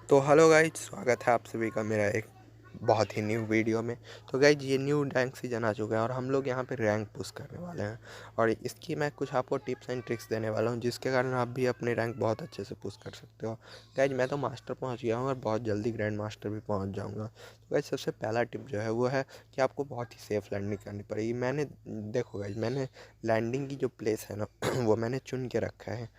तो hello guys, स्वागत है आप सभी का मेरा एक बहुत ही न्यू वीडियो में। तो गाइज ये न्यू रैंक सीजन आ चुका है और हम लोग यहाँ पे रैंक पुश करने वाले हैं और इसकी मैं कुछ आपको टिप्स एंड ट्रिक्स देने वाला हूँ जिसके कारण आप भी अपने रैंक बहुत अच्छे से पुश कर सकते हो। गाइज मैं तो मास्टर पहुँच गया हूँ और बहुत जल्दी ग्रैंड मास्टर भी पहुँच जाऊँगा। तो गाइज सबसे पहला टिप जो है वो है कि आपको बहुत ही सेफ़ लैंडिंग करनी पड़ेगी। देखो गाइज, मैंने लैंडिंग की जो प्लेस है ना वो मैंने चुन के रखा है।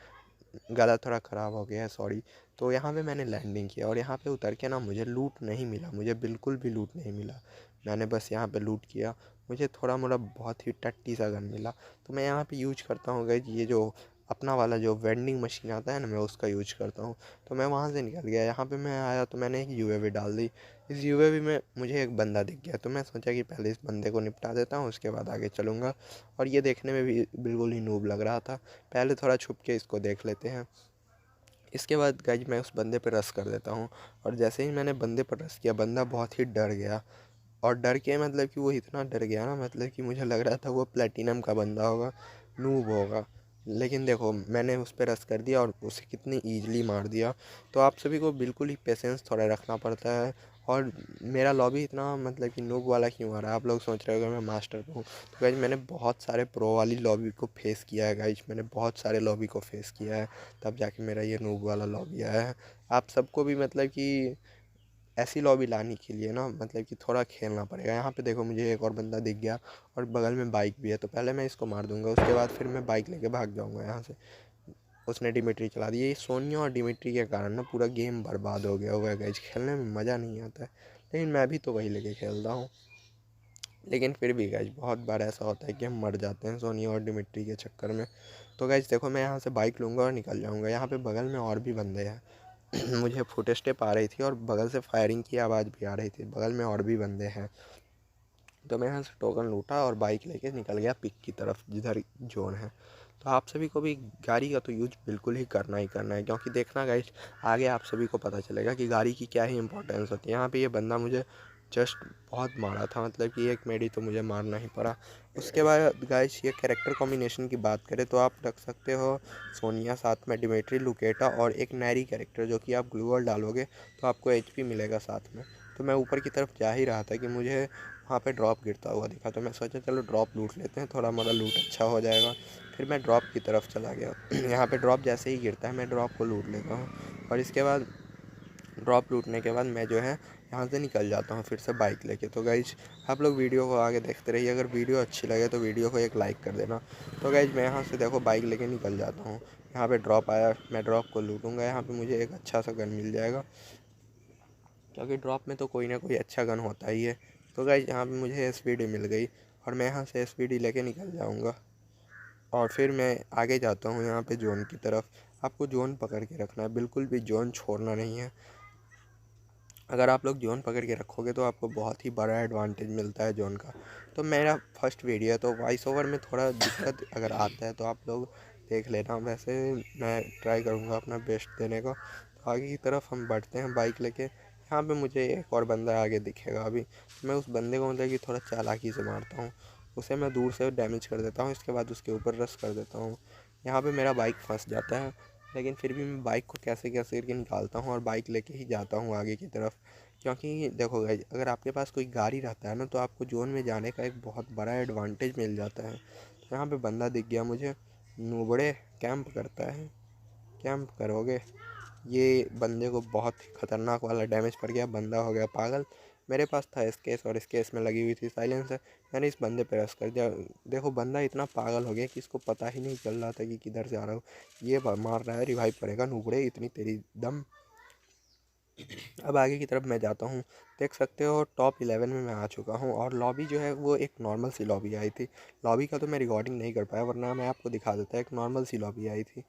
गला थोड़ा ख़राब हो गया है, सॉरी। तो यहाँ पे मैंने लैंडिंग किया और यहाँ पे उतर के ना मुझे लूट नहीं मिला, मुझे बिल्कुल भी लूट नहीं मिला। मैंने बस यहाँ पे लूट किया, मुझे थोड़ा मोड़ा बहुत ही टट्टी सा गन मिला। तो मैं यहाँ पे यूज करता हूँ गाइस, ये जो अपना वाला जो वेंडिंग मशीन आता है ना, मैं उसका यूज करता हूँ। तो मैं वहाँ से निकल गया, यहाँ पे मैं आया तो मैंने एक यूएवी डाल दी। इस यूएवी में मुझे एक बंदा दिख गया तो मैं सोचा कि पहले इस बंदे को निपटा देता हूँ, उसके बाद आगे चलूँगा। और ये देखने में भी बिल्कुल ही नूब लग रहा था, पहले थोड़ा छुप के इसको देख लेते हैं। इसके बाद गाइज मैं उस बंदे पर रश कर देता हूँ और जैसे ही मैंने बंदे पर रश किया, बंदा बहुत ही डर गया। और डर के मतलब कि वो इतना डर गया ना, मतलब कि मुझे लग रहा था वो प्लेटिनम का बंदा होगा, नूब होगा। लेकिन देखो मैंने उस पर रश कर दिया और उसे कितनी ईजिली मार दिया। तो आप सभी को बिल्कुल ही पेशेंस थोड़ा रखना पड़ता है। और मेरा लॉबी इतना मतलब कि नूब वाला क्यों आ रहा है, आप लोग सोच रहे हो कि मैं मास्टर हूँ। तो गाइज मैंने बहुत सारे प्रो वाली लॉबी को फेस किया है गाइज, मैंने बहुत सारे लॉबी को फेस किया है, तब जाके मेरा ये नूब वाला लॉबी आया है। आप सबको भी मतलब कि ऐसी लॉबी लाने के लिए ना मतलब कि थोड़ा खेलना पड़ेगा। यहाँ पे देखो मुझे एक और बंदा दिख गया और बगल में बाइक भी है, तो पहले मैं इसको मार दूंगा, उसके बाद फिर मैं बाइक लेके भाग जाऊंगा यहाँ से। उसने डिमिट्री चला दी। ये सोनिया और डिमिट्री के कारण ना पूरा गेम बर्बाद हो गया हुआ है गाइज, खेलने में मज़ा नहीं आता है। लेकिन मैं भी तो वही लेके खेलता हूँ। लेकिन फिर भी गाइज बहुत बार ऐसा होता है कि हम मर जाते हैं सोनिया और डिमिट्री के चक्कर में। तो गाइज देखो मैं यहाँ से बाइक लूँगा और निकल जाऊँगा। यहाँ पे बगल में और भी बंदे हैं मुझे फुट स्टेप आ रही थी और बगल से फायरिंग की आवाज़ भी आ रही थी, बगल में और भी बंदे हैं। तो मैं यहाँ से टोकन लूटा और बाइक लेके निकल गया पिक की तरफ जिधर जोन है। तो आप सभी को भी गाड़ी का तो यूज बिल्कुल ही करना है, क्योंकि देखना गाइस आगे आप सभी को पता चलेगा कि गाड़ी की क्या ही इंपॉर्टेंस होती है। यहाँ पे ये बंदा मुझे जस्ट बहुत मारा था, मतलब कि एक मेडी तो मुझे मारना ही पड़ा। उसके बाद गाइस ये कैरेक्टर कॉम्बिनेशन की बात करें तो आप रख सकते हो सोनिया, साथ में डिमेट्री, लुकेटा और एक नैरी कैरेक्टर, जो कि आप ग्लू वॉल डालोगे तो आपको एचपी मिलेगा साथ में। तो मैं ऊपर की तरफ जा ही रहा था कि मुझे वहाँ पे ड्रॉप गिरता हुआ दिखा, तो मैं सोचा चलो ड्रॉप लूट लेते हैं, थोड़ा मोड़ा लूट अच्छा हो जाएगा। फिर मैं ड्रॉप की तरफ चला गया यहाँ पे ड्रॉप जैसे ही गिरता है मैं ड्रॉप को लूट लेता हूँ और इसके बाद ड्रॉप लूटने के बाद मैं जो है यहाँ से निकल जाता हूँ फिर से बाइक लेके। तो गाइज आप लोग वीडियो को आगे देखते रहिए, अगर वीडियो अच्छी लगे तो वीडियो को एक लाइक कर देना। तो गाइज मैं यहाँ से देखो बाइक लेके निकल जाता हूँ। यहाँ पे ड्रॉप आया, मैं ड्रॉप को लूटूंगा, यहाँ पे मुझे एक अच्छा सा गन मिल जाएगा, क्योंकि ड्रॉप में तो कोई ना कोई अच्छा गन होता ही है। तो गाइज यहाँ पे मुझे एसवीडी मिल गई और मैं यहाँ से एसवीडी लेके निकल जाऊँगा और फिर मैं आगे जाता हूँ यहाँ पे जोन की तरफ। आपको जोन पकड़ के रखना है, बिल्कुल भी जोन छोड़ना नहीं है। अगर आप लोग जोन पकड़ के रखोगे तो आपको बहुत ही बड़ा एडवांटेज मिलता है जोन का। तो मेरा फर्स्ट वीडियो है तो वॉइस ओवर में थोड़ा दिक्कत अगर आता है तो आप लोग देख लेना, वैसे मैं ट्राई करूँगा अपना बेस्ट देने का। तो आगे की तरफ हम बढ़ते हैं बाइक लेके। यहाँ पे मुझे एक और बंदा आगे दिखेगा अभी, तो मैं उस बंदे को मतलब कि थोड़ा चालाकी से मारता हूँ, उसे मैं दूर से डैमेज कर देता हूँ, इसके बाद उसके ऊपर रश कर देता हूँ। यहाँ पे मेरा बाइक फंस जाता है, लेकिन फिर भी मैं बाइक को कैसे कैसे करके निकालता हूँ और बाइक लेके ही जाता हूँ आगे की तरफ। क्योंकि देखो गाइस, अगर आपके पास कोई गाड़ी रहता है ना तो आपको जोन में जाने का एक बहुत बड़ा एडवांटेज मिल जाता है। तो यहाँ पे बंदा दिख गया मुझे, नूबड़े कैंप करता है, कैंप करोगे। ये बंदे को बहुत खतरनाक वाला डैमेज पड़ गया, बंदा हो गया पागल। मेरे पास था स्केस और स्केस में लगी हुई थी साइलेंसर, मैंने इस बंदे पे रश कर दिया। देखो बंदा इतना पागल हो गया कि इसको पता ही नहीं चल रहा था कि किधर से आ रहा हूँ। ये मार रहा है, रिवाइव करेगा, नुबड़े इतनी तेरी दम। अब आगे की तरफ मैं जाता हूँ, देख सकते हो टॉप 11 में मैं आ चुका हूँ और लॉबी जो है वो एक नॉर्मल सी लॉबी आई थी। लॉबी का तो मैं रिकॉर्डिंग नहीं कर पाया, वरना मैं आपको दिखा देता, एक नॉर्मल सी लॉबी आई थी।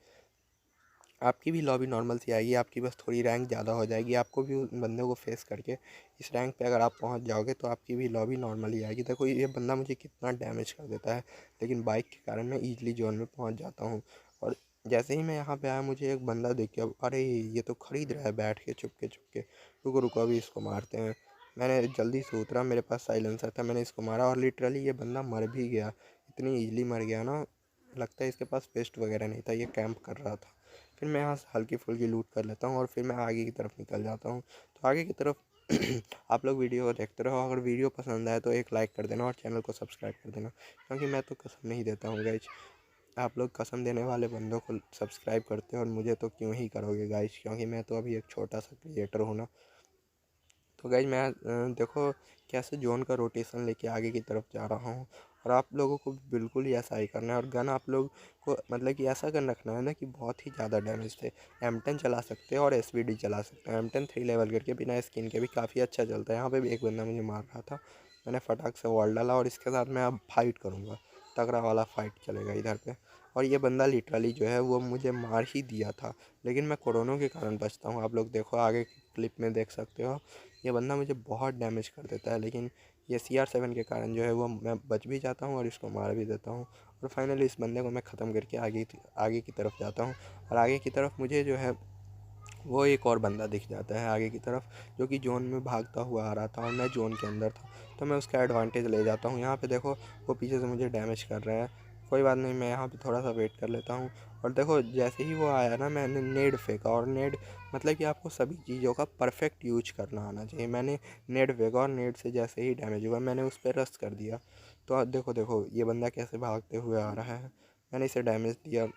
आपकी भी लॉबी नॉर्मल सी आएगी, आपकी बस थोड़ी रैंक ज़्यादा हो जाएगी, आपको भी उन बंदों को फेस करके इस रैंक पे अगर आप पहुंच जाओगे तो आपकी भी लॉबी नॉर्मल ही आएगी। देखो ये बंदा मुझे कितना डैमेज कर देता है, लेकिन बाइक के कारण मैं ईजिली जोन में पहुंच जाता हूं। और जैसे ही मैं यहाँ पे आया मुझे एक बंदा देख के, अरे ये तो खरीद रहा है बैठ के चुपके चुपके, रुको रुको अभी इसको मारते हैं। मैंने जल्दी से उतरा, मेरे पास साइलेंसर था, मैंने इसको मारा और लिटरली ये बंदा मर भी गया, इतनी ईजिली मर गया ना, लगता है इसके पास वेस्ट वगैरह नहीं था, ये कैंप कर रहा था। फिर मैं यहाँ से हल्की फुल्की लूट कर लेता हूँ और फिर मैं आगे की तरफ निकल जाता हूँ। तो आगे की तरफ आप लोग वीडियो को देखते रहो। अगर वीडियो पसंद आए तो एक लाइक कर देना और चैनल को सब्सक्राइब कर देना, क्योंकि मैं तो कसम नहीं देता हूँ गाइज, आप लोग कसम देने वाले बंदों को सब्सक्राइब करते हो और मुझे तो क्यों ही करोगे गाइज, क्योंकि मैं तो अभी एक छोटा सा क्रिएटर हूँ ना। तो गाइज मैं देखो कैसे जोन का रोटेशन लेके आगे की तरफ जा रहा हूँ, और आप लोगों को बिल्कुल ही ऐसा ही करना है। और गन आप लोग को मतलब कि ऐसा गन रखना है ना कि बहुत ही ज़्यादा डैमेज थे। M10 चला सकते हैं और SVD चला सकते हैं। M10 3 लेवल करके बिना स्किन के भी काफ़ी अच्छा चलता है। यहाँ पे भी एक बंदा मुझे मार रहा था, मैंने फटाक से वॉल डाला और इसके साथ मैं अब फाइट करूँगा, तगड़ा वाला फाइट चलेगा इधर पे। और ये बंदा लिटरली जो है वो मुझे मार ही दिया था, लेकिन मैं कोरोना के कारण बचता हूँ। आप लोग देखो आगे की क्लिप में देख सकते हो, ये बंदा मुझे बहुत डैमेज कर देता है, लेकिन ये CR7 के कारण जो है वो मैं बच भी जाता हूँ और इसको मार भी देता हूँ। और फाइनली इस बंदे को मैं ख़त्म करके आगे की तरफ जाता हूँ। और आगे की तरफ मुझे जो है वो एक और बंदा दिख जाता है आगे की तरफ, जो कि जोन में भागता हुआ आ रहा था और मैं जोन के अंदर था। तो मैं उसका एडवांटेज ले जाता हूँ। यहाँ पे देखो वो पीछे से मुझे डैमेज कर रहा है, कोई बात नहीं, मैं यहाँ पे थोड़ा सा वेट कर लेता हूँ। और देखो जैसे ही वो आया ना, मैंने नेड फेंका, और नेड मतलब कि आपको सभी चीज़ों का परफेक्ट यूज करना आना चाहिए। मैंने नेड फेंका और नेड से जैसे ही डैमेज हुआ मैंने उस पर रश कर दिया। तो देखो देखो ये बंदा कैसे भागते हुए आ रहा है, मैंने इसे डैमेज दिया।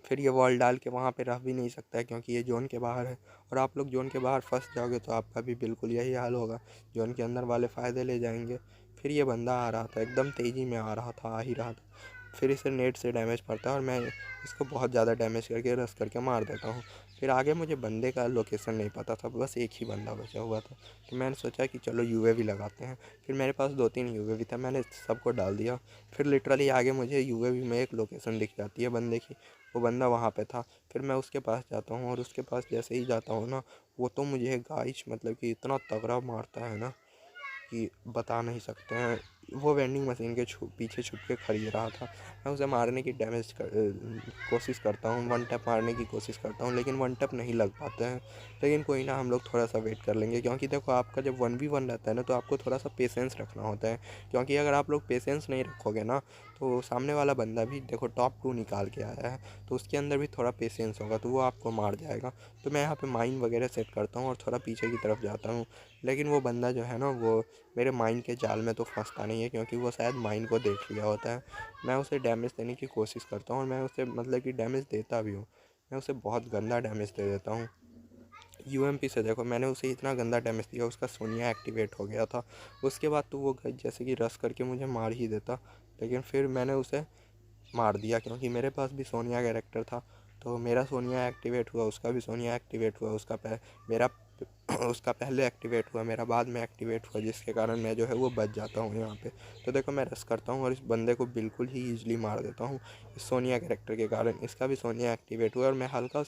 फिर ये वॉल डाल के वहाँ पे रह भी नहीं सकता है, क्योंकि ये जोन के बाहर है। और आप लोग जोन के बाहर फंस जाओगे तो आपका भी बिल्कुल यही हाल होगा, जोन के अंदर वाले फ़ायदे ले जाएंगे। फिर ये बंदा आ रहा था, एकदम तेज़ी में आ रहा था, आ ही रहा था। फिर इसे नेट से डैमेज पड़ता है और मैं इसको बहुत ज़्यादा डैमेज करके रश करके मार देता हूँ। फिर आगे मुझे बंदे का लोकेशन नहीं पता था, बस एक ही बंदा बचा हुआ था। तो मैंने सोचा कि चलो UAV लगाते हैं। फिर मेरे पास 2-3 UAV था, मैंने सबको डाल दिया। फिर लिटरली आगे मुझे UAV में एक लोकेशन दिख जाती है बंदे की, वो बंदा वहाँ पे था। फिर मैं उसके पास जाता हूँ और उसके पास जैसे ही जाता हूँ ना, वो तो मुझे गाइस मतलब कि इतना तगड़ा मारता है ना कि बता नहीं सकते हैं। वो वेंडिंग मशीन के पीछे छुप के खरीद रहा था। मैं उसे मारने की कोशिश करता हूँ, वन टैप मारने की कोशिश करता हूँ, लेकिन वन टैप नहीं लग पाते हैं। लेकिन कोई ना, हम लोग थोड़ा सा वेट कर लेंगे, क्योंकि देखो आपका जब 1v1 रहता है ना, तो आपको थोड़ा सा पेशेंस रखना होता है। क्योंकि अगर आप लोग पेशेंस नहीं रखोगे ना, तो सामने वाला बंदा भी देखो टॉप 2 निकाल के आया है, तो उसके अंदर भी थोड़ा पेशेंस होगा, तो वो आपको मार जाएगा। तो मैं यहाँ पे माइन वगैरह सेट करता हूँ और थोड़ा पीछे की तरफ जाता हूँ। लेकिन वो बंदा जो है ना, वो मेरे माइन के जाल में तो फंसता नहीं है, क्योंकि वो शायद माइन को देख लिया होता है। मैं उसे डैमेज देने की कोशिश करता हूँ और मैं उसे मतलब कि डैमेज देता भी हूँ। मैं उसे बहुत गंदा डैमेज दे देता हूँ। UMP से देखो मैंने उसे इतना गंदा डैमेज दिया, उसका सोनिया एक्टिवेट हो गया था। उसके बाद तो वो जैसे कि रश करके मुझे मार ही देता, लेकिन फिर मैंने उसे मार दिया, क्योंकि मेरे पास भी सोनिया कैरेक्टर था। तो मेरा सोनिया एक्टिवेट हुआ, उसका भी सोनिया एक्टिवेट हुआ, मेरा उसका पहले एक्टिवेट हुआ, मेरा बाद में एक्टिवेट हुआ, जिसके कारण मैं जो है वो बच जाता हूँ यहाँ पे। तो देखो मैं रश करता हूँ और इस बंदे को बिल्कुल ही ईजिली मार देता हूँ इस सोनिया कैरेक्टर के कारण। इसका भी सोनिया एक्टिवेट हुआ और मैं हल्का